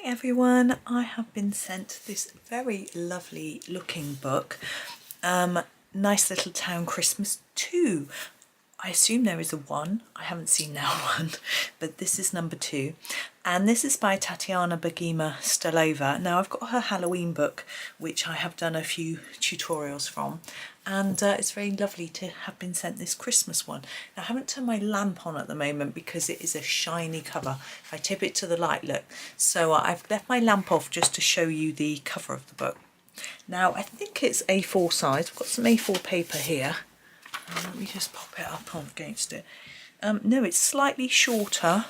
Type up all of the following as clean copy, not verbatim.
everyone, I have been sent this very lovely looking book, Nice Little Town Christmas 2. I assume there is a 1, I haven't seen that one, but this is number 2. And this is by Tatiana Bogema Stolova. Now I've got her Halloween book, which I have done a few tutorials from, and it's very lovely to have been sent this Christmas one. Now I haven't turned my lamp on at the moment because it is a shiny cover. If I tip it to the light, look. So I've left my lamp off just to show you the cover of the book. Now I think it's A4 size. I've got some A4 paper here. Let me just pop it up on against it. No, it's slightly shorter,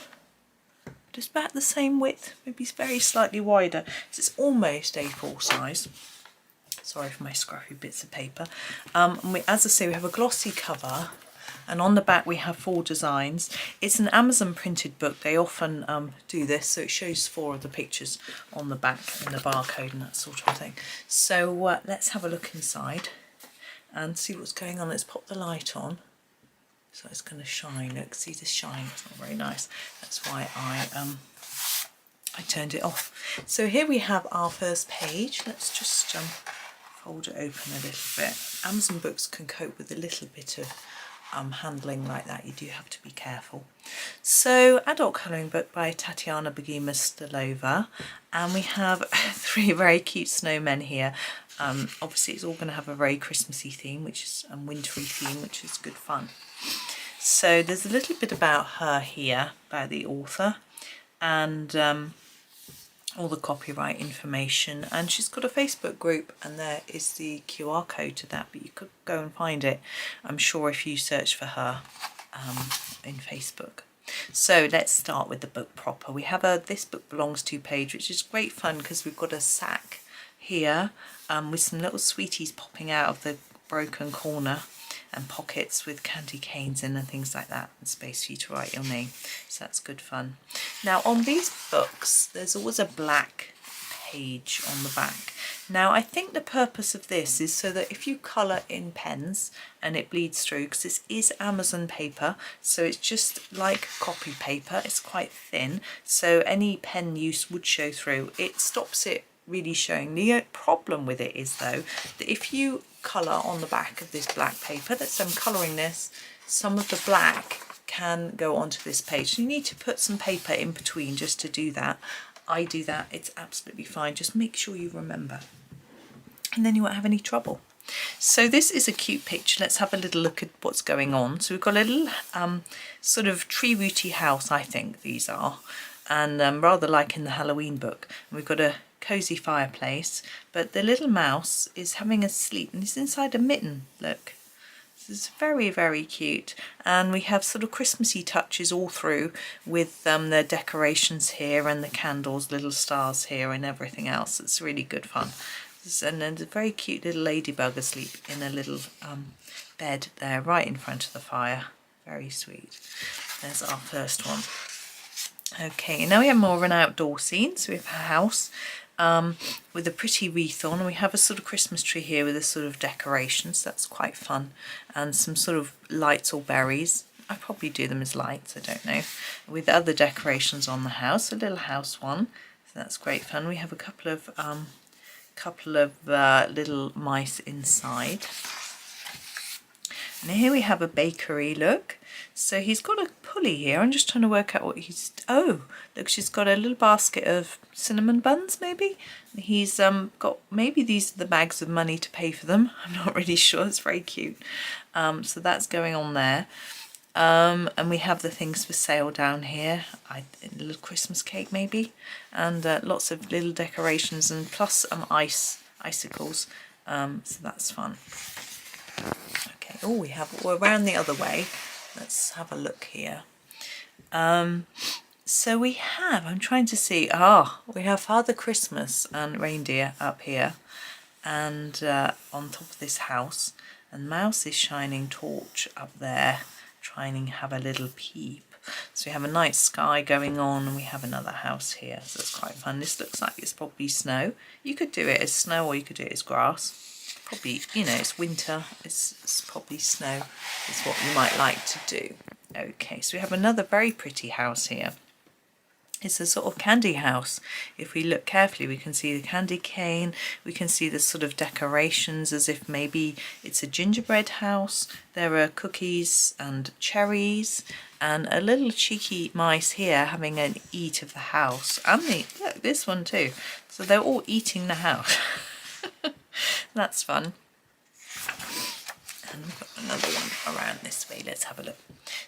just about the same width, maybe it's very slightly wider. So it's almost A4 size. Sorry for my scruffy bits of paper. And as I say, we have a glossy cover, and on the back we have 4 designs. It's an Amazon printed book. They often do this, so it shows 4 of the pictures on the back and the barcode and that sort of thing. So let's have a look inside and see what's going on. Let's pop the light on, so it's going to shine. Look, see the shine, it's not very nice. That's why I turned it off. So here we have our first page. Let's just fold it open a little bit. Amazon books can cope with a little bit of handling like that. You do have to be careful. So, adult colouring book by Tatiana Bogema Stolova, and we have 3 very cute snowmen here. Obviously it's all going to have a very Christmassy theme, which is a wintry theme, which is good fun. So there's a little bit about her here, by the author, and all the copyright information, and she's got a Facebook group, and there is the QR code to that, but you could go and find it, I'm sure, if you search for her in Facebook. So let's start with the book proper. We have a This Book Belongs To page, which is great fun because we've got a sack here with some little sweeties popping out of the broken corner, and pockets with candy canes in and things like that, and space for you to write your name. So that's good fun. Now on these books there's always a black page on the back. Now I think the purpose of this is so that if you colour in pens and it bleeds through, because this is Amazon paper, so it's just like copy paper, it's quite thin, so any pen use would show through. It stops it really showing. The problem with it is though that if you colour on the back of this black paper, that's I'm colouring this, some of the black can go onto this page. You need to put some paper in between just to do that. I do that, it's absolutely fine, just make sure you remember, and then you won't have any trouble. So this is a cute picture. Let's have a little look at what's going on. So we've got a little sort of tree rooty house, I think these are, and rather like in the Halloween book. We've got a cosy fireplace, but the little mouse is having a sleep and he's inside a mitten. Look, this is very, very cute, and we have sort of Christmassy touches all through with the decorations here and the candles, little stars here and everything else. It's really good fun. And then a very cute little ladybug asleep in a little bed there right in front of the fire. Very sweet. There's our first one. Okay, now we have more of an outdoor scene. So we have a house with a pretty wreath on. We have a sort of Christmas tree here with a sort of decoration, so that's quite fun, and some sort of lights or berries. I probably do them as lights, I don't know, with other decorations on the house. A little house one, so that's great fun. We have a couple of little mice inside, and here we have a bakery. Look, so he's got a pulley here. I'm just trying to work out what he's... Oh, look, she's got a little basket of cinnamon buns, maybe. He's got... Maybe these are the bags of money to pay for them. I'm not really sure. It's very cute. So that's going on there. And we have the things for sale down here. A little Christmas cake, maybe. And lots of little decorations, and plus icicles. So that's fun. Okay. Oh, we're around the other way. Let's have a look here. So we have, I'm trying to see, we have Father Christmas and reindeer up here, and on top of this house, and Mouse is shining torch up there, trying to have a little peep. So we have a night sky going on, and we have another house here, so it's quite fun. This looks like it's probably snow. You could do it as snow, or you could do it as grass. Probably, you know, it's winter, it's probably snow is what you might like to do. Okay, so we have another very pretty house here. It's a sort of candy house. If we look carefully, we can see the candy cane, we can see the sort of decorations as if maybe it's a gingerbread house. There are cookies and cherries and a little cheeky mice here having an eat of the house. And look, this one too. So they're all eating the house. That's fun. And we've got another one around this way. Let's have a look.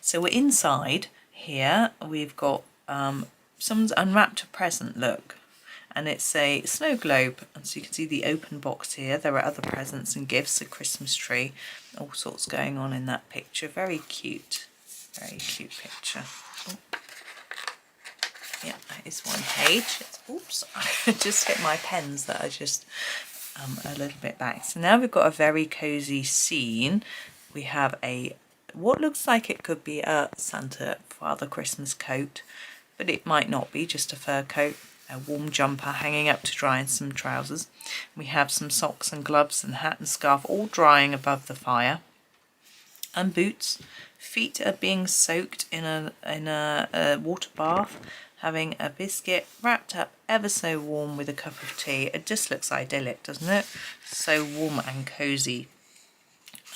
So we're inside here. We've got someone's unwrapped a present, look, and it's a snow globe, and so you can see the open box here. There are other presents and gifts, a Christmas tree, all sorts going on in that picture. Very cute picture. Oh. Yeah, that is one page. Oops, I just hit my pens that are just a little bit back. So now we've got a very cozy scene. We have what looks like it could be a Santa Father Christmas coat, but it might not be, just a fur coat, a warm jumper hanging up to dry and some trousers. We have some socks and gloves and hat and scarf all drying above the fire. And boots. Feet are being soaked in a water bath, having a biscuit wrapped up ever so warm with a cup of tea. It just looks idyllic, doesn't it? So warm and cosy.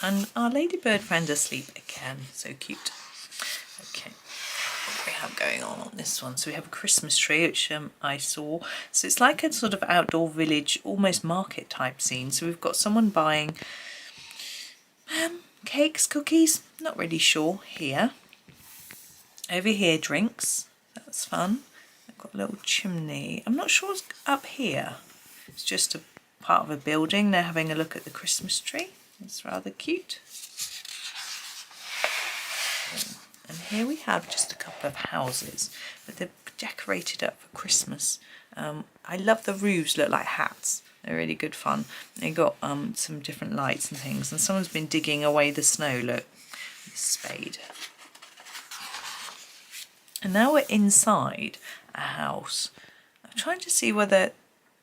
And our ladybird friend asleep again. So cute. Okay. What do we have going on this one? So we have a Christmas tree, which I saw. So it's like a sort of outdoor village, almost market type scene. So we've got someone buying cakes, cookies, not really sure here. Over here, drinks. That's fun. I've got a little chimney. I'm not sure what's up here. It's just a part of a building. They're having a look at the Christmas tree. It's rather cute. And here we have just a couple of houses, but they're decorated up for Christmas. I love the roofs, look like hats. They're really good fun. They got some different lights and things, and someone's been digging away the snow, look, with a spade. And now we're inside a house. I'm trying to see whether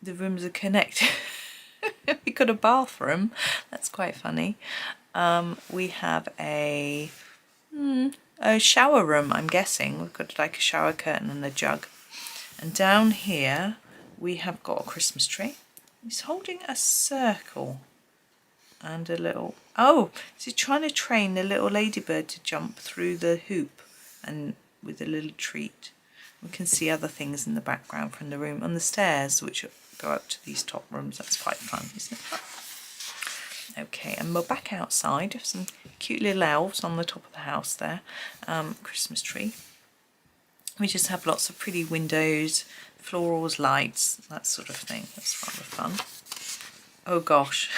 the rooms are connected. We got a bathroom. That's quite funny. We have a shower room, I'm guessing. We've got like a shower curtain and a jug. And down here we have got a Christmas tree. He's holding a circle and a little... Oh, is he trying to train the little ladybird to jump through the hoop and with a little treat? We can see other things in the background from the room on the stairs, which go up to these top rooms. That's quite fun, isn't it fun? Okay, and we're back outside. Have some cute little elves on the top of the house there. Christmas tree. We just have lots of pretty windows, florals, lights, that sort of thing. That's rather fun. Oh gosh.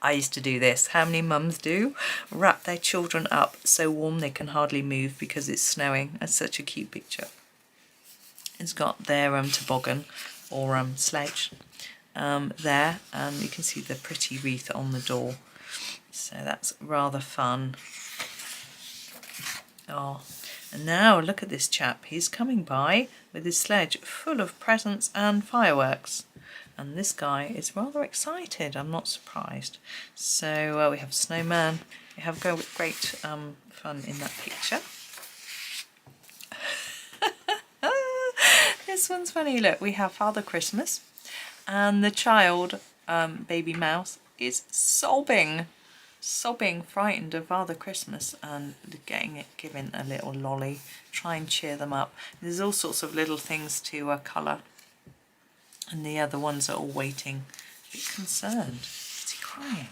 I used to do this. How many mums do? Wrap their children up so warm they can hardly move because it's snowing. That's such a cute picture. It's got their toboggan or sledge there, and you can see the pretty wreath on the door. So that's rather fun. Oh, and now look at this chap. He's coming by with his sledge full of presents and fireworks. And this guy is rather excited. I'm not surprised. So we have snowman. We have great fun in that picture. This one's funny. Look, we have Father Christmas, and the child, baby mouse, is sobbing, frightened of Father Christmas, and given a little lolly. Try and cheer them up. There's all sorts of little things to colour. And the other ones are all waiting, a bit concerned. Is he crying?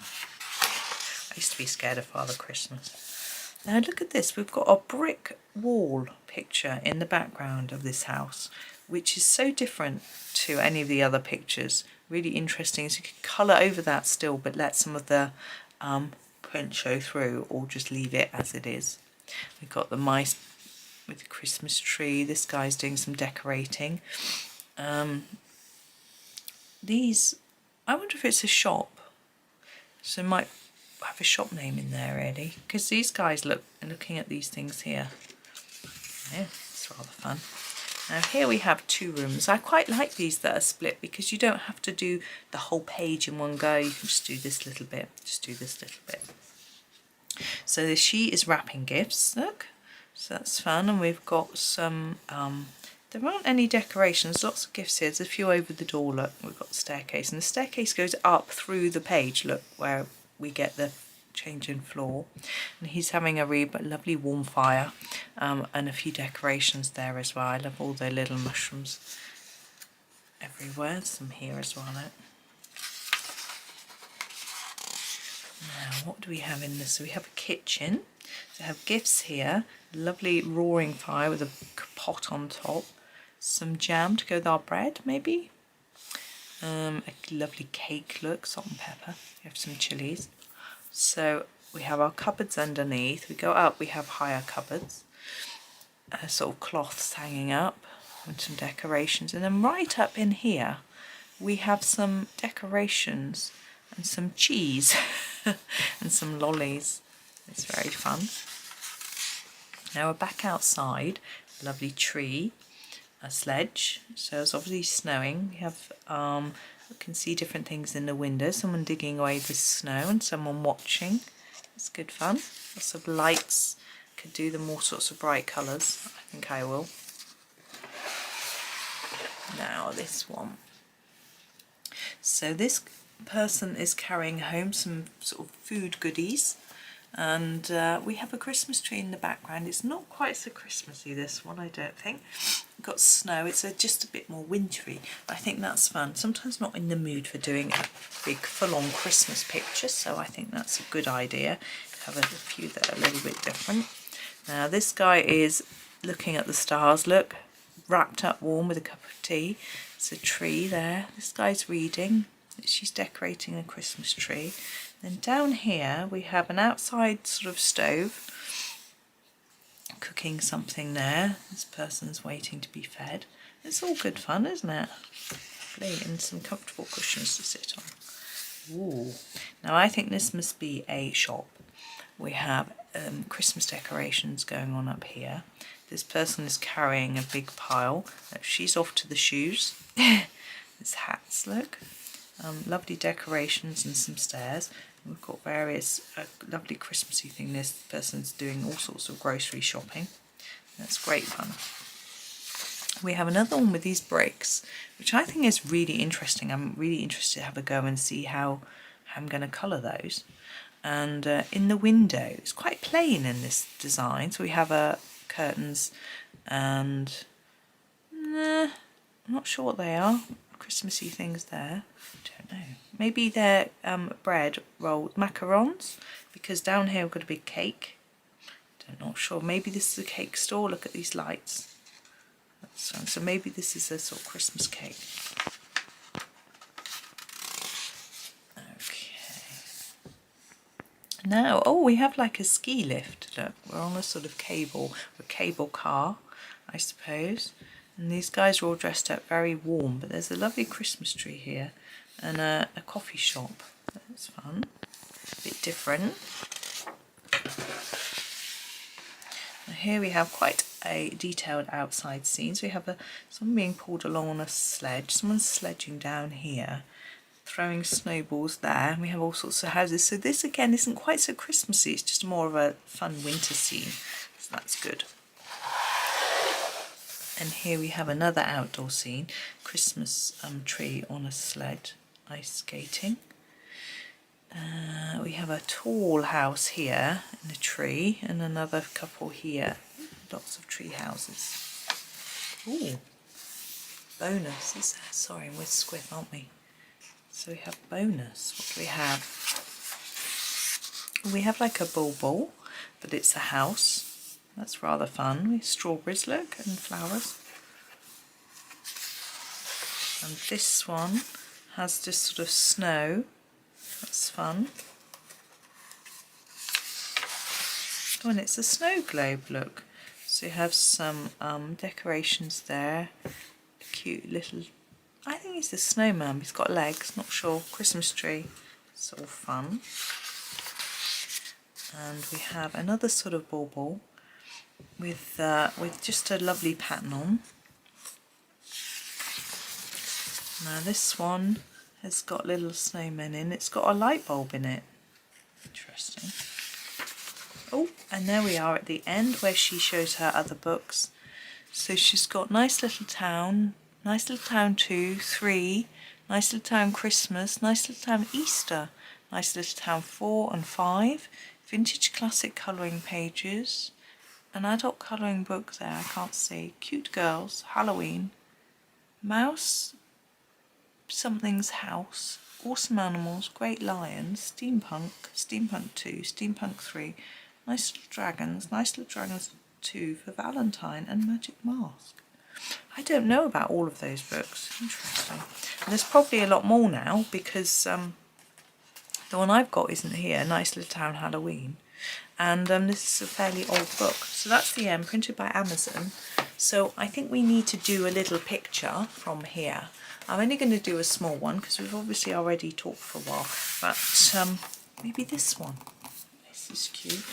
I used to be scared of Father Christmas. Now look at this, we've got a brick wall picture in the background of this house, which is so different to any of the other pictures. Really interesting, so you can colour over that still, but let some of the print show through, or just leave it as it is. We've got the mice with the Christmas tree. This guy's doing some decorating. These, I wonder if it's a shop, so it might have a shop name in there really, because these guys looking at these things here. Yeah, it's rather fun. Now here we have two rooms. I quite like these that are split because you don't have to do the whole page in one go. You can just do this little bit, just do this little bit. So she is wrapping gifts, look. So that's fun. And we've got some, there aren't any decorations, lots of gifts here. There's a few over the door, look, we've got the staircase. And the staircase goes up through the page, look, where we get the change in floor. And he's having a really lovely warm fire, and a few decorations there as well. I love all the little mushrooms everywhere. Some here as well, look. Now, what do we have in this? So we have a kitchen. So we have gifts here. Lovely roaring fire with a pot on top. Some jam to go with our bread, maybe. A lovely cake, look, salt and pepper. We have some chilies. So we have our cupboards underneath. We go up, we have higher cupboards. Sort of cloths hanging up and some decorations. And then right up in here, we have some decorations and some cheese and some lollies. It's very fun. Now we're back outside, lovely tree, a sledge, so it's obviously snowing. We have, you can see different things in the window, someone digging away the snow and someone watching. It's good fun. Lots of lights, could do them all sorts of bright colours. I think I will. Now this one. So this person is carrying home some sort of food goodies, and we have a Christmas tree in the background. It's not quite so Christmassy, this one, I don't think. We've got snow, it's just a bit more wintry, but I think that's fun. Sometimes not in the mood for doing a big full-on Christmas picture, so I think that's a good idea. Have a few that are a little bit different. Now this guy is looking at the stars, look, wrapped up warm with a cup of tea. It's a tree there. This guy's reading. She's decorating a Christmas tree. Then down here we have an outside sort of stove, cooking something there. This person's waiting to be fed. It's all good fun, isn't it? Lovely, and some comfortable cushions to sit on. Ooh. Now I think this must be a shop. We have Christmas decorations going on up here. This person is carrying a big pile. She's off to the shoes. There's hats, look. Lovely decorations and some stairs. We've got various lovely Christmassy things. This person's doing all sorts of grocery shopping. That's great fun. We have another one with these bricks, which I think is really interesting. I'm really interested to have a go and see how I'm going to colour those. And in the window, it's quite plain in this design. So we have curtains and I'm not sure what they are. Christmassy things there. Don't know. Maybe they're bread rolled macarons, because down here we've got a big cake. Not sure. Maybe this is a cake store. Look at these lights. That's fun. So maybe this is a sort of Christmas cake. Now, oh, we have like a ski lift. Look, we're on a sort of cable car, I suppose. And these guys are all dressed up very warm, but there's a lovely Christmas tree here and a coffee shop. That's fun. A bit different. Now here we have quite a detailed outside scene. So we have someone being pulled along on a sledge. Someone's sledging down here, throwing snowballs there, and we have all sorts of houses. So this again isn't quite so Christmassy, it's just more of a fun winter scene, so that's good. And here we have another outdoor scene, Christmas tree on a sled, ice skating. We have a tall house here in a tree, and another couple here, lots of tree houses. Ooh, bonus, is there? Sorry, we're squiff, aren't we? So we have bonus. What do we have? We have like a bulbul, but it's a house. That's rather fun. We have strawberries, look, and flowers. And this one has just sort of snow. That's fun. Oh, and it's a snow globe, look. So you have some decorations there. A cute little, I think he's a snowman, he's got legs, not sure. Christmas tree, it's all fun. And we have another sort of bauble with just a lovely pattern on. Now this one has got little snowmen in, it's got a light bulb in it. Interesting. Oh, and there we are at the end where she shows her other books. So she's got Nice Little Town 2, 3, Nice Little Town Christmas, Nice Little Town Easter, Nice Little Town 4 and 5, Vintage Classic Colouring Pages, an adult colouring book there, I can't see, Cute Girls, Halloween, Mouse, Something's House, Awesome Animals, Great Lions, Steampunk 2, Steampunk 3, Nice Little Dragons 2 for Valentine, and Magic Mask. I don't know about all of those books. Interesting. And there's probably a lot more now because the one I've got isn't here, Nice Little Town Halloween. And this is a fairly old book. So that's the end, printed by Amazon. So I think we need to do a little picture from here. I'm only going to do a small one because we've obviously already talked for a while. But maybe this one. This is cute.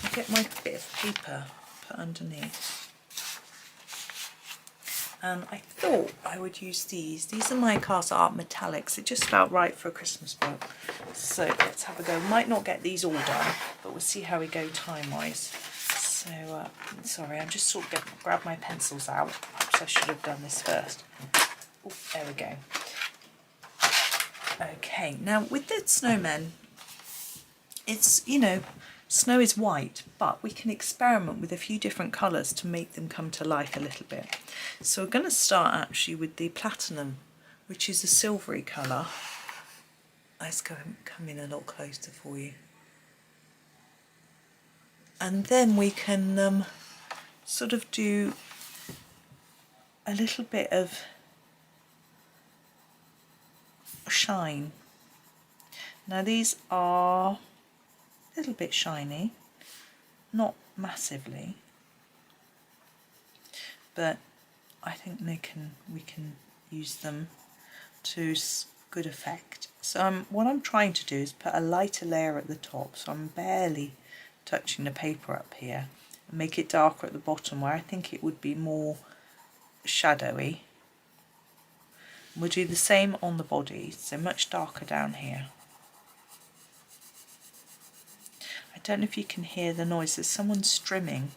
I'll get my bit of paper put underneath. And I thought I would use these. These are my Castle Arts Metallics. It just felt right for a Christmas book. So let's have a go. Might not get these all done, but we'll see how we go time-wise. So, sorry, I'm just sort of grab my pencils out. Perhaps I should have done this first. Oh, there we go. Okay, now with the snowmen, it's, you know, snow is white, but we can experiment with a few different colours to make them come to life a little bit. So we're going to start actually with the platinum, which is a silvery colour. Let's come in a lot closer for you. And then we can sort of do a little bit of shine. Now these are a little bit shiny, not massively, but I think we can use them to good effect. So what I'm trying to do is put a lighter layer at the top, so I'm barely touching the paper up here, and make it darker at the bottom where I think it would be more shadowy. We'll do the same on the body, so much darker down here. I don't know if you can hear the noise. There's someone strimming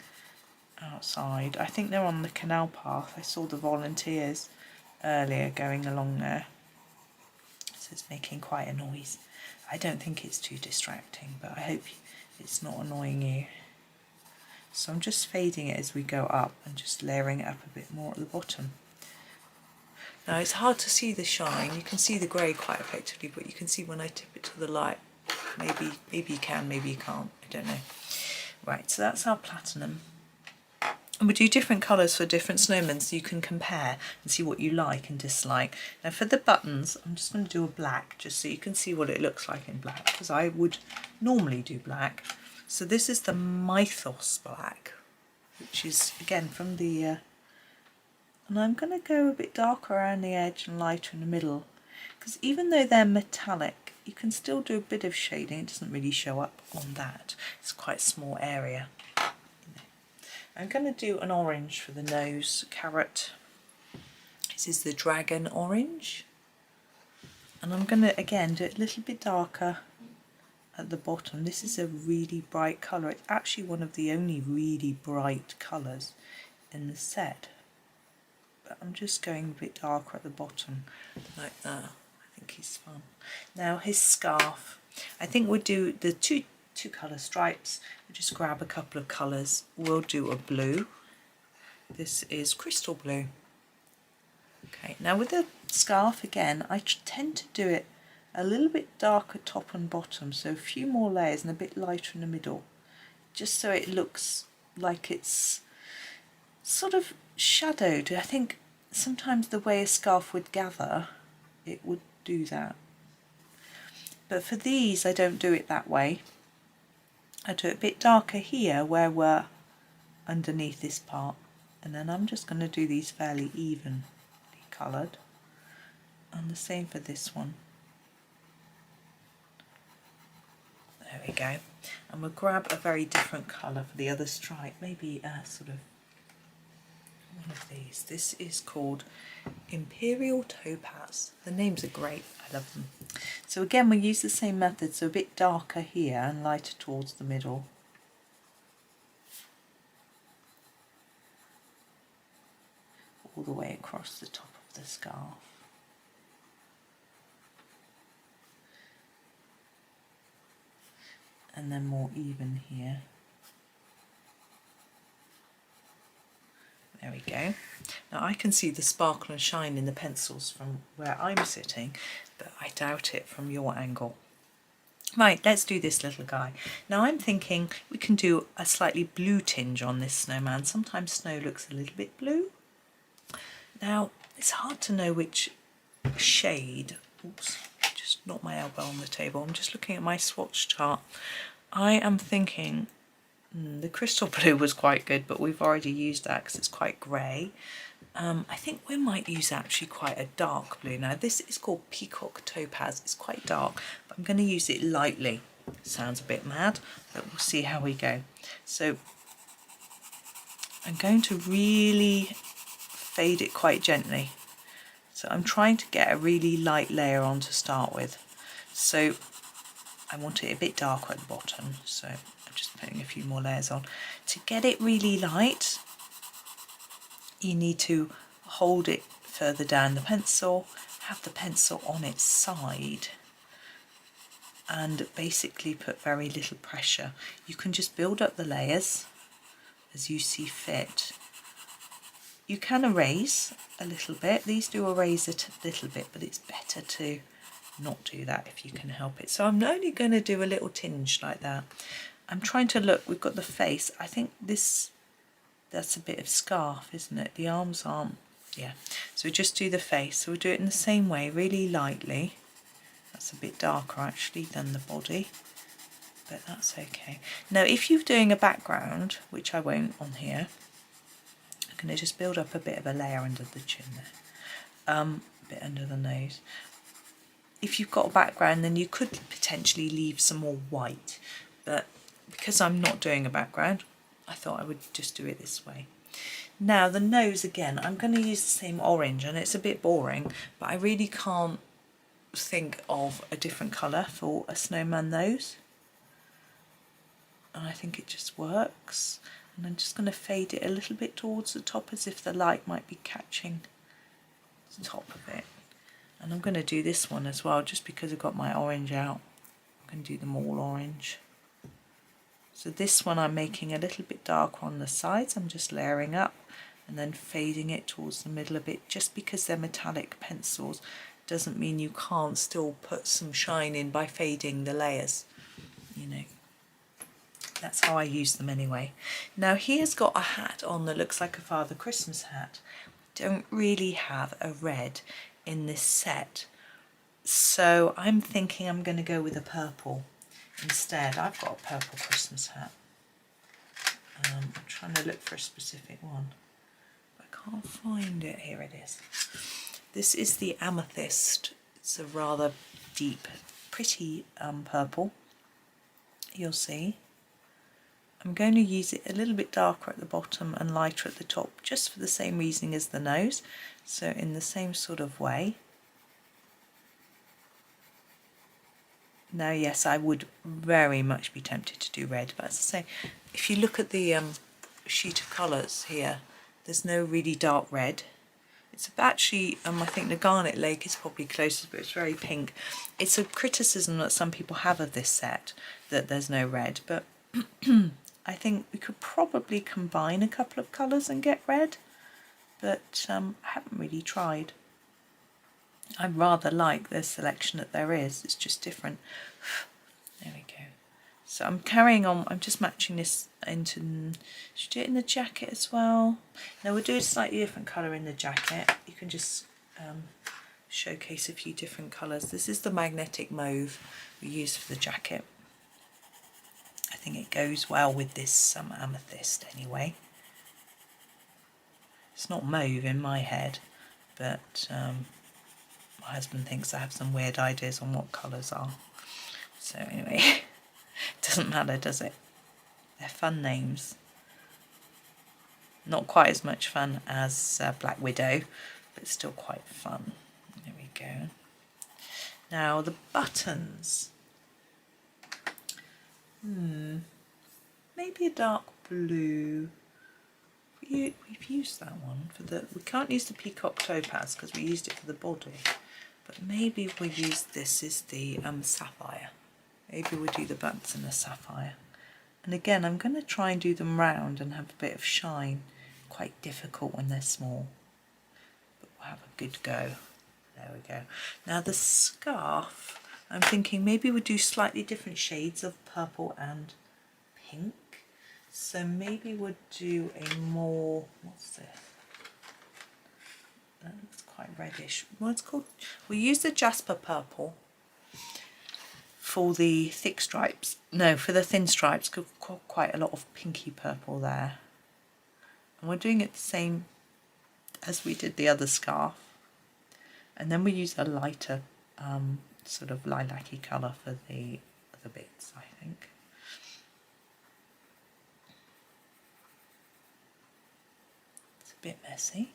outside. I think they're on the canal path. I saw the volunteers earlier going along there. So it's making quite a noise. I don't think it's too distracting, but I hope it's not annoying you. So I'm just fading it as we go up and just layering it up a bit more at the bottom. Now it's hard to see the shine. You can see the grey quite effectively, but you can see when I tip it to the light. Maybe you can, maybe you can't, I don't know. Right, so that's our platinum. And we do different colours for different snowmen so you can compare and see what you like and dislike. Now for the buttons, I'm just going to do a black just so you can see what it looks like in black, because I would normally do black. So this is the Mythos black, which is again from the... and I'm going to go a bit darker around the edge and lighter in the middle, because even though they're metallic, you can still do a bit of shading. It doesn't really show up on that. It's quite a small area. I'm going to do an orange for the nose, carrot. This is the dragon orange. And I'm going to, again, do it a little bit darker at the bottom. This is a really bright colour. It's actually one of the only really bright colours in the set. But I'm just going a bit darker at the bottom, like that. I think he's fun. Now his scarf, I think we'll do the two colour stripes. We'll just grab a couple of colours. We'll do a blue. This is crystal blue. Okay, now with the scarf again, I tend to do it a little bit darker top and bottom, so a few more layers and a bit lighter in the middle, just so it looks like it's sort of shadowed. I think sometimes the way a scarf would gather, it would do that. But for these, I don't do it that way. I do it a bit darker here where we're underneath this part, and then I'm just going to do these fairly evenly coloured, and the same for this one. There we go. And we'll grab a very different colour for the other stripe, maybe sort of one of these. This is called Imperial Topaz. The names are great, I love them. So again, we use the same method, so a bit darker here and lighter towards the middle. across the top of the scarf. And then more even here. There we go. Now I can see the sparkle and shine in the pencils from where I'm sitting, but I doubt it from your angle. Right, let's do this little guy. Now I'm thinking we can do a slightly blue tinge on this snowman. Sometimes snow looks a little bit blue. Now it's hard to know which shade. Oops, just knocked my elbow on the table. I'm just looking at my swatch chart. I am thinking the crystal blue was quite good, but we've already used that because it's quite grey. I think we might use actually quite a dark blue. Now this is called Peacock Topaz. It's quite dark, but I'm going to use it lightly. Sounds a bit mad, but we'll see how we go. So I'm going to really fade it quite gently. So I'm trying to get a really light layer on to start with. So I want it a bit darker at the bottom, so I'm just putting a few more layers on. To get it really light, you need to hold it further down the pencil, have the pencil on its side, and basically put very little pressure. You can just build up the layers as you see fit. You can erase a little bit. These do erase a little bit, but it's better to not do that if you can help it. So I'm only going to do a little tinge like that. I'm trying to look, we've got the face. I think that's a bit of scarf, isn't it? The arms aren't, yeah. So we just do the face. So we'll do it in the same way, really lightly. That's a bit darker actually than the body, but that's okay. Now if you're doing a background, which I won't on here, I'm going to just build up a bit of a layer under the chin there, a bit under the nose. If you've got a background, then you could potentially leave some more white, but because I'm not doing a background, I thought I would just do it this way. Now the nose again, I'm going to use the same orange, and it's a bit boring, but I really can't think of a different colour for a snowman nose, and I think it just works. And I'm just going to fade it a little bit towards the top as if the light might be catching the top of it. And I'm going to do this one as well, just because I've got my orange out. I'm going to do them all orange. So this one I'm making a little bit darker on the sides. I'm just layering up and then fading it towards the middle a bit. Just because they're metallic pencils doesn't mean you can't still put some shine in by fading the layers, you know. That's how I use them anyway. Now he has got a hat on that looks like a Father Christmas hat. Don't really have a red in this set, so I'm thinking I'm going to go with a purple instead. I've got a purple Christmas hat. I'm trying to look for a specific one, but I can't find it. Here it is. This is the Amethyst. It's a rather deep, pretty purple. You'll see. I'm going to use it a little bit darker at the bottom and lighter at the top, just for the same reasoning as the nose. So in the same sort of way. Now yes, I would very much be tempted to do red, but as I say, if you look at the sheet of colours here, there's no really dark red. It's actually, I think the Garnet Lake is probably closest, but it's very pink. It's a criticism that some people have of this set, that there's no red, but I think we could probably combine a couple of colours and get red, but I haven't really tried. I rather like the selection that there is, it's just different. There we go. So I'm carrying on, I'm just matching this into, should I do it in the jacket as well? No, we'll do a slightly different colour in the jacket. You can just showcase a few different colours. This is the magnetic mauve we use for the jacket. I think it goes well with this amethyst anyway. It's not mauve in my head, but my husband thinks I have some weird ideas on what colours are. So anyway, it doesn't matter, does it? They're fun names. Not quite as much fun as Black Widow, but still quite fun. There we go. Now the buttons. Maybe a dark blue. We we've used that one for the, we can't use the Peacock Topaz because we used it for the body, but maybe we'll use this is the Sapphire. Maybe we'll do the buttons in the Sapphire. And again, I'm going to try and do them round and have a bit of shine. Quite difficult when they're small, but we'll have a good go. There we go. Now the scarf, I'm thinking maybe we'll do slightly different shades of purple and pink. So maybe we'll do a more, what's this? That looks quite reddish. What's called? We'll use the Jasper Purple for the thick stripes. No, for the thin stripes, because we've got quite a lot of pinky purple there. And we're doing it the same as we did the other scarf. And then we use a lighter sort of lilac-y colour for the other bits, I think. It's a bit messy.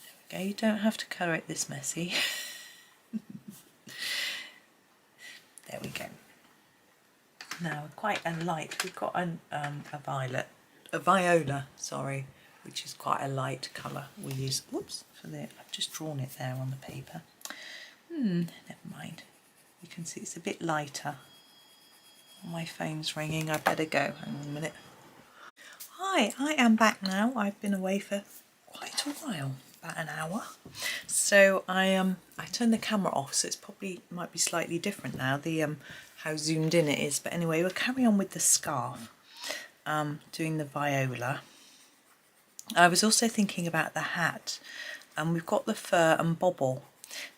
There we go, you don't have to colour it this messy. There we go. Now quite a light, we've got a Viola, sorry, which is quite a light colour we use, whoops, for the, I've just drawn it there on the paper. Never mind. You can see it's a bit lighter. My phone's ringing, I better go, hang on a minute. Hi, I am back now. I've been away for quite a while, about an hour. So I turned the camera off, so it's probably might be slightly different now, the how zoomed in it is. But anyway, we'll carry on with the scarf, doing the Viola. I was also thinking about the hat, and we've got the fur and bobble.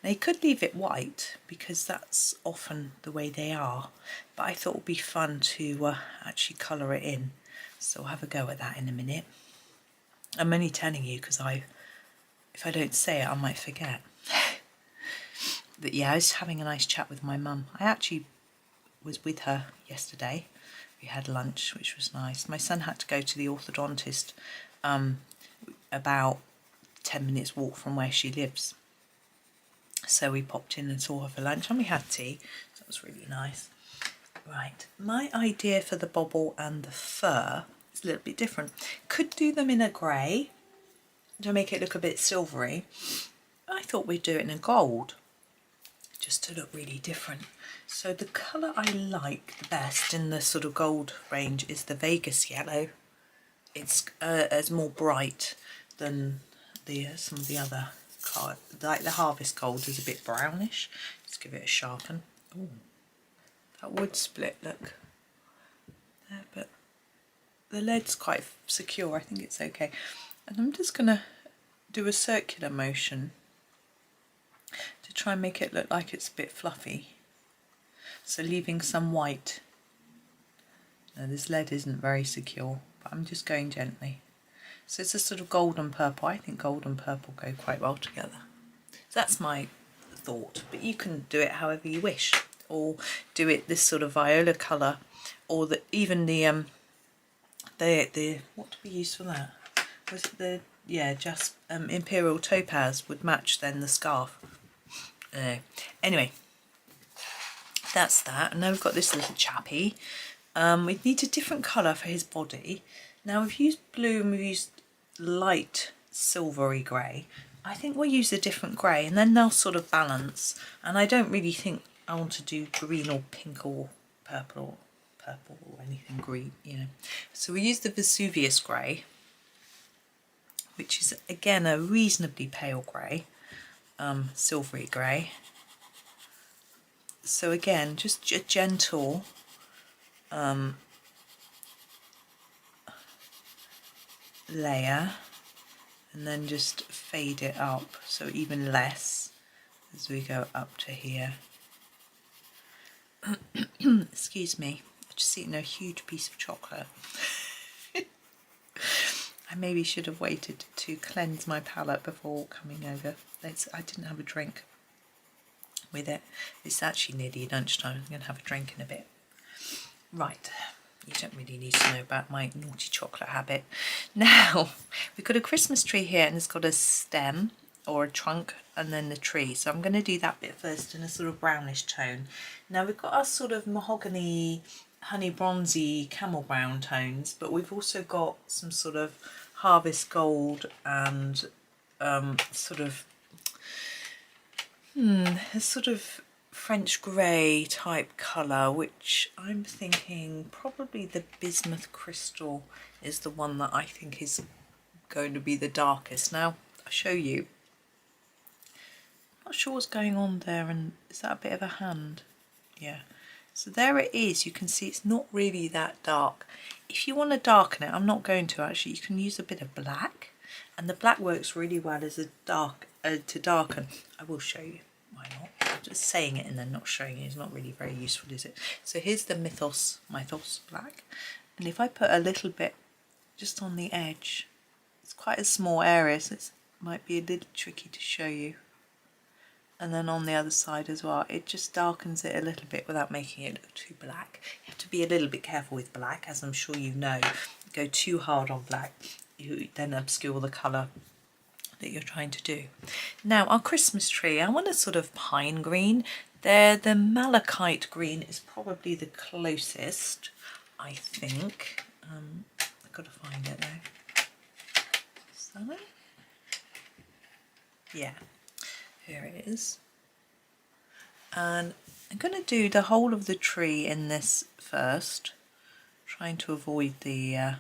Now you could leave it white because that's often the way they are, but I thought it would be fun to actually colour it in. So I'll have a go at that in a minute. I'm only telling you because if I don't say it, I might forget. But yeah, I was having a nice chat with my mum. I actually was with her yesterday. We had lunch, which was nice. My son had to go to the orthodontist about 10 minutes walk from where she lives. So we popped in and saw her for lunch and we had tea. So that was really nice. Right, my idea for the bobble and the fur is a little bit different. Could do them in a grey to make it look a bit silvery. I thought we'd do it in a gold just to look really different. So the colour I like the best in the sort of gold range is the Vegas yellow. It's more bright than some of the other colour. Like the Harvest Gold is a bit brownish. Let's give it a sharpen. Ooh, that would split, look. There, but the lead's quite secure, I think it's okay. And I'm just going to do a circular motion to try and make it look like it's a bit fluffy. So leaving some white. Now this lead isn't very secure, but I'm just going gently. So it's a sort of gold and purple. I think gold and purple go quite well together. So that's my thought, but you can do it however you wish, or do it this sort of viola colour, or even the what do we use for that? Was it the, yeah, just Imperial Topaz would match then the scarf. Anyway, that's that. And now we've got this little chappy. We need a different colour for his body. Now we've used blue and we've used light silvery grey. I think we'll use a different grey and then they'll sort of balance. And I don't really think I want to do green or pink or purple or anything green, you know. So we use the Vesuvius grey, which is again a reasonably pale grey, silvery grey. So again, just a gentle layer, and then just fade it up, so even less as we go up to here. Excuse me, I've just eaten a huge piece of chocolate. I maybe should have waited to cleanse my palate before coming over. I didn't have a drink with it. It's actually nearly lunchtime. I'm going to have a drink in a bit. Right, you don't really need to know about my naughty chocolate habit. Now, we've got a Christmas tree here and it's got a stem or a trunk and then the tree. So I'm going to do that bit first in a sort of brownish tone. Now we've got our sort of mahogany, honey bronzy, camel brown tones, but we've also got some sort of Harvest Gold and sort of a sort of French grey type colour, which I'm thinking probably the Bismuth Crystal is the one that I think is going to be the darkest. Now I'll show you. Not sure what's going on there, and is that a bit of a hand? Yeah. So there it is. You can see it's not really that dark. If you want to darken it, I'm not going to actually, you can use a bit of black, and the black works really well as a dark to darken. I will show you. Why not? Just saying it and then not showing you is not really very useful, is it? So here's the Mythos black, and if I put a little bit just on the edge, it's quite a small area, so it might be a little tricky to show you. And then on the other side as well, it just darkens it a little bit without making it look too black. You have to be a little bit careful with black, as I'm sure you know. Go too hard on black, you then obscure the colour that you're trying to do. Now our Christmas tree, I want a sort of pine green. There, the Malachite green is probably the closest, I think. I've got to find it though. Is that it? Yeah. Here it is, and I'm going to do the whole of the tree in this first, trying to avoid the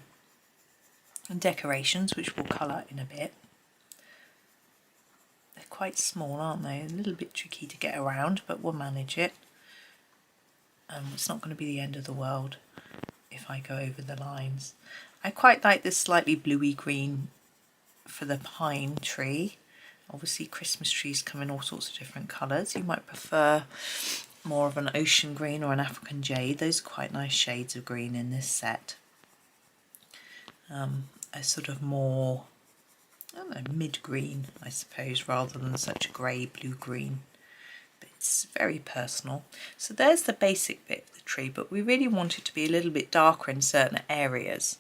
decorations, which we'll colour in a bit. They're quite small, aren't they? A little bit tricky to get around, but we'll manage it. It's not going to be the end of the world if I go over the lines. I quite like this slightly bluey green for the pine tree. Obviously Christmas trees come in all sorts of different colours. You might prefer more of an ocean green or an African jade. Those are quite nice shades of green in this set. A sort of more, I don't know, mid-green, I suppose, rather than such a grey blue-green. But it's very personal. So there's the basic bit of the tree, but we really want it to be a little bit darker in certain areas.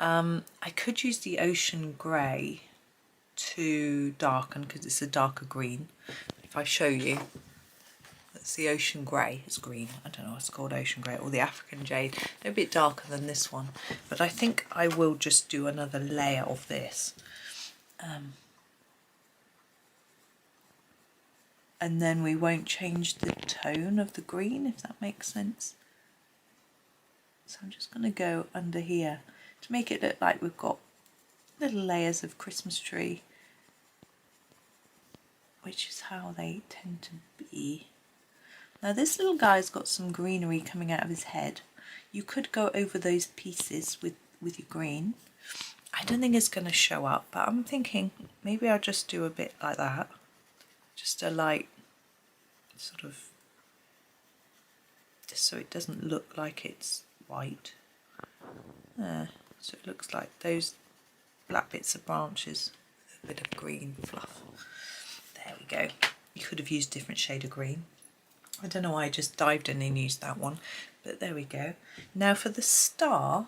I could use the ocean grey to darken because it's a darker green. If I show you, that's the ocean grey. It's green. I don't know what's called, ocean grey, or the African jade. They're a bit darker than this one, but I think I will just do another layer of this, and then we won't change the tone of the green, if that makes sense. So I'm just going to go under here to make it look like we've got little layers of Christmas tree, which is how they tend to be. Now this little guy's got some greenery coming out of his head. You could go over those pieces with your green. I don't think it's going to show up, but I'm thinking maybe I'll just do a bit like that. Just a light sort of, just so it doesn't look like it's white. So it looks like those black bits of branches with a bit of green fluff. There we go. You could have used a different shade of green. I don't know why I just dived in and used that one, but there we go. Now for the star,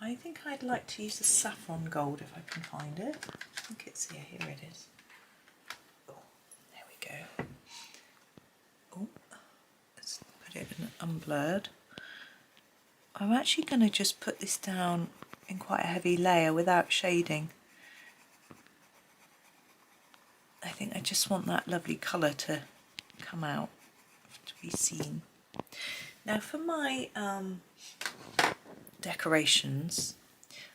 I think I'd like to use the Saffron Gold if I can find it. I think it's here. Here it is. Oh, there we go. Oh, let's put it in unblurred. I'm actually going to just put this down in quite a heavy layer without shading. I think I just want that lovely colour to come out, to be seen. Now for my decorations,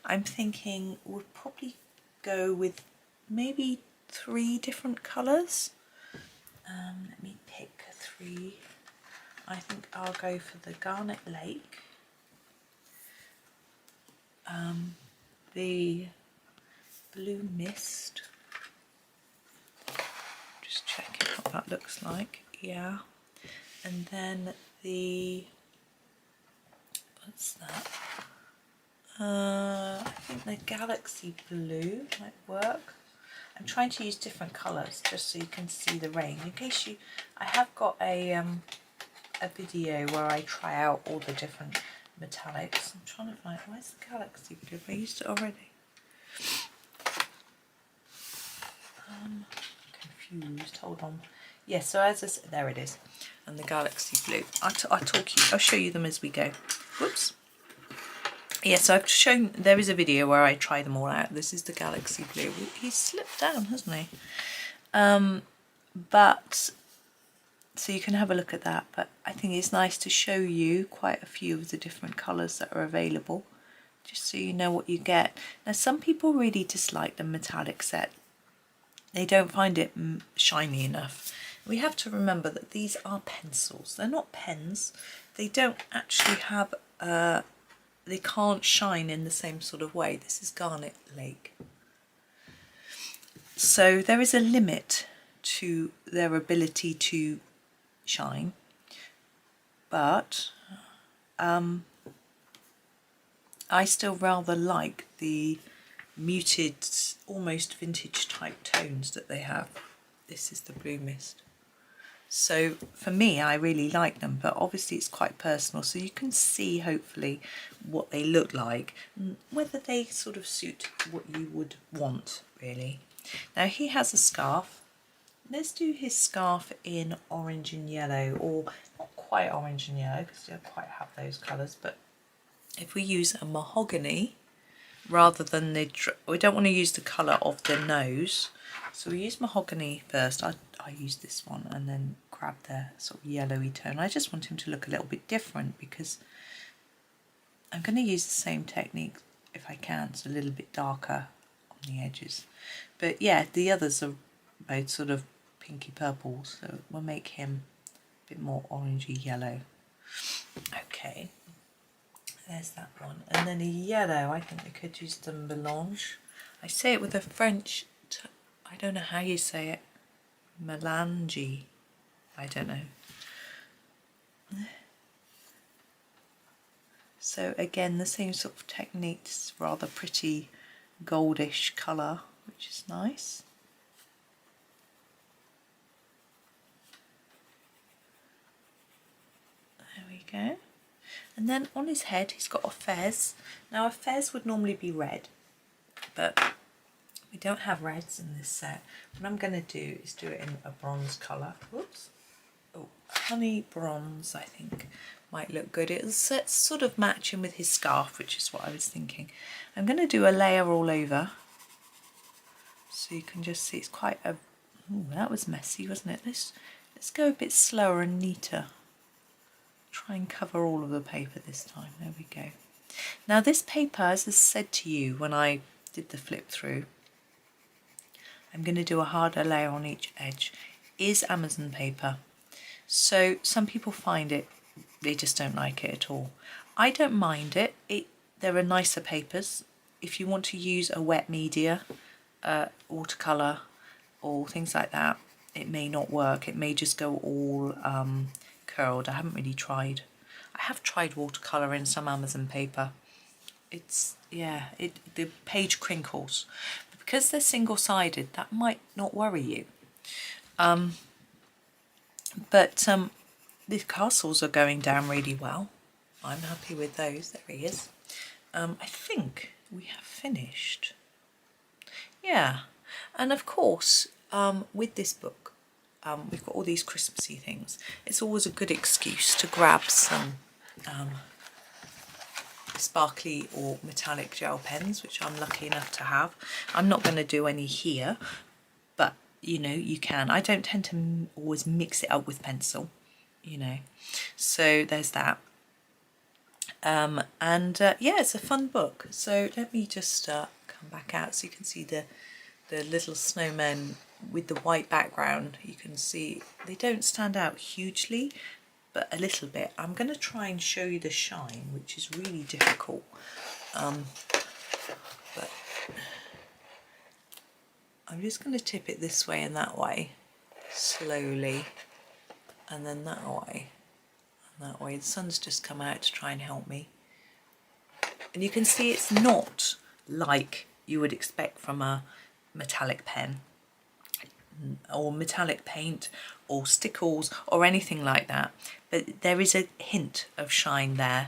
I'm thinking we'll probably go with maybe 3 different colours. Let me pick 3. I think I'll go for the Garnet Lake, the Blue Mist, just checking what that looks like, yeah, and then the, what's that, I think the Galaxy Blue might work. I'm trying to use different colours just so you can see the range. In case you, I have got a video where I try out all the different metallics. I'm trying to find, where's the Galaxy Blue? Have I used it already? Confused, hold on. Yeah, so as I said, there it is. And the Galaxy Blue. I'll show you them as we go. Whoops. Yeah, so I've shown, there is a video where I try them all out. This is the Galaxy Blue. He's slipped down, hasn't he? But so you can have a look at that, but I think it's nice to show you quite a few of the different colours that are available, just so you know what you get. Now some people really dislike the metallic set. They don't find it shiny enough. We have to remember that these are pencils. They're not pens. They don't actually have, they can't shine in the same sort of way. This is Garnet Lake. So there is a limit to their ability to shine, but I still rather like the muted, almost vintage type tones that they have. This is the Blue Mist. So for me, I really like them, but obviously it's quite personal, so you can see hopefully what they look like, whether they sort of suit what you would want really. Now he has a scarf. Let's do his scarf in orange and yellow, or not quite orange and yellow because we don't quite have those colours, but if we use a mahogany rather than the, we don't want to use the colour of the nose, so we use mahogany first. I use this one and then grab the sort of yellowy tone. I just want him to look a little bit different because I'm going to use the same technique if I can, so a little bit darker on the edges. But yeah, the others are both sort of pinky purple, so we'll make him a bit more orangey yellow. Okay, there's that one. And then a yellow, I think we could use the Melange. I say it with a French, I don't know how you say it, Melange, I don't know. So again, the same sort of technique, it's rather pretty goldish colour, which is nice. There we go. And then on his head he's got a fez. Now a fez would normally be red, but we don't have reds in this set. What I'm going to do is do it in a bronze colour. Whoops. Oh, honey bronze I think might look good. It's sort of matching with his scarf, which is what I was thinking. I'm going to do a layer all over, so you can just see it's quite a... Ooh, that was messy, wasn't it? Let's go a bit slower and neater. Try and cover all of the paper this time. There we go. Now this paper, as I said to you when I did the flip through, I'm going to do a harder layer on each edge, is Amazon paper. So some people find it, they just don't like it at all. I don't mind it. There are nicer papers. If you want to use a wet media, watercolour or things like that, it may not work. It may just go all curled. I haven't really tried. I have tried watercolour in some Amazon paper. It's, yeah, the page crinkles. But because they're single-sided, that might not worry you. But the castles are going down really well. I'm happy with those. There he is. I think we have finished. Yeah, and of course, with this book, we've got all these Christmassy things. It's always a good excuse to grab some sparkly or metallic gel pens, which I'm lucky enough to have. I'm not going to do any here, but you know, you can. I don't tend to always mix it up with pencil, you know, so there's that. Yeah, it's a fun book. So let me just come back out so you can see the little snowmen with the white background. You can see they don't stand out hugely, but a little bit. I'm going to try and show you the shine, which is really difficult. But I'm just going to tip it this way and that way, slowly, and then that way, and that way. The sun's just come out to try and help me. And you can see it's not like you would expect from a metallic pen or metallic paint or stickles or anything like that, but there is a hint of shine there,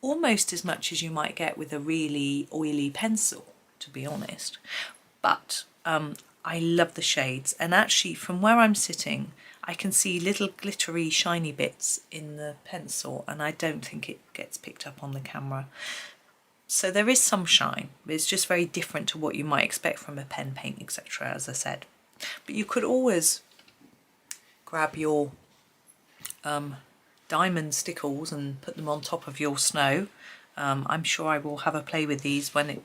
almost as much as you might get with a really oily pencil, to be honest. But I love the shades, and actually from where I'm sitting I can see little glittery shiny bits in the pencil, and I don't think it gets picked up on the camera. So there is some shine, but it's just very different to what you might expect from a pen paint, etc., as I said. But you could always grab your diamond stickles and put them on top of your snow. I'm sure I will have a play with these when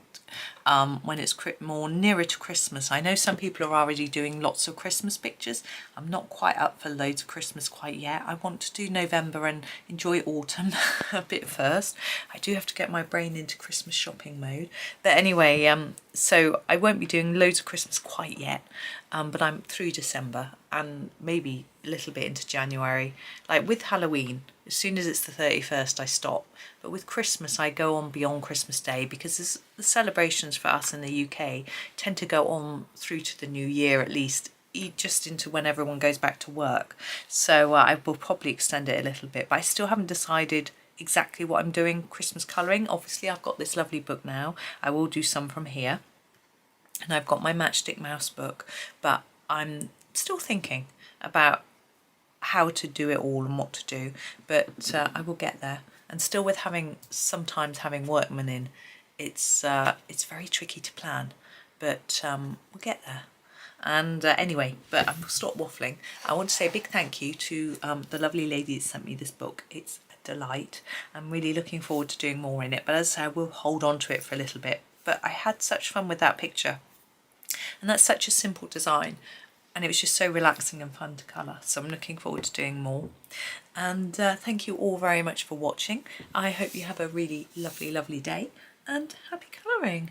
it's more nearer to Christmas. I know some people are already doing lots of Christmas pictures. I'm not quite up for loads of Christmas quite yet. I want to do November and enjoy autumn a bit first. I do have to get my brain into Christmas shopping mode. But anyway, so I won't be doing loads of Christmas quite yet, but I'm through December and maybe a little bit into January. Like with Halloween, as soon as it's the 31st I stop, but with Christmas I go on beyond Christmas Day, because the celebrations for us in the UK tend to go on through to the new year, at least just into when everyone goes back to work. So I will probably extend it a little bit, but I still haven't decided exactly what I'm doing Christmas colouring. Obviously I've got this lovely book now. I will do some from here, and I've got my Matchstick Mouse book, but I'm still thinking about how to do it all and what to do, but I will get there. And still, with sometimes having workmen in, it's very tricky to plan, but we'll get there. And anyway, but I will stop waffling. I want to say a big thank you to the lovely lady that sent me this book. It's a delight. I'm really looking forward to doing more in it, but as I say, I will hold on to it for a little bit. But I had such fun with that picture, and that's such a simple design, and it was just so relaxing and fun to colour. So I'm looking forward to doing more. And thank you all very much for watching. I hope you have a really lovely, lovely day, and happy colouring.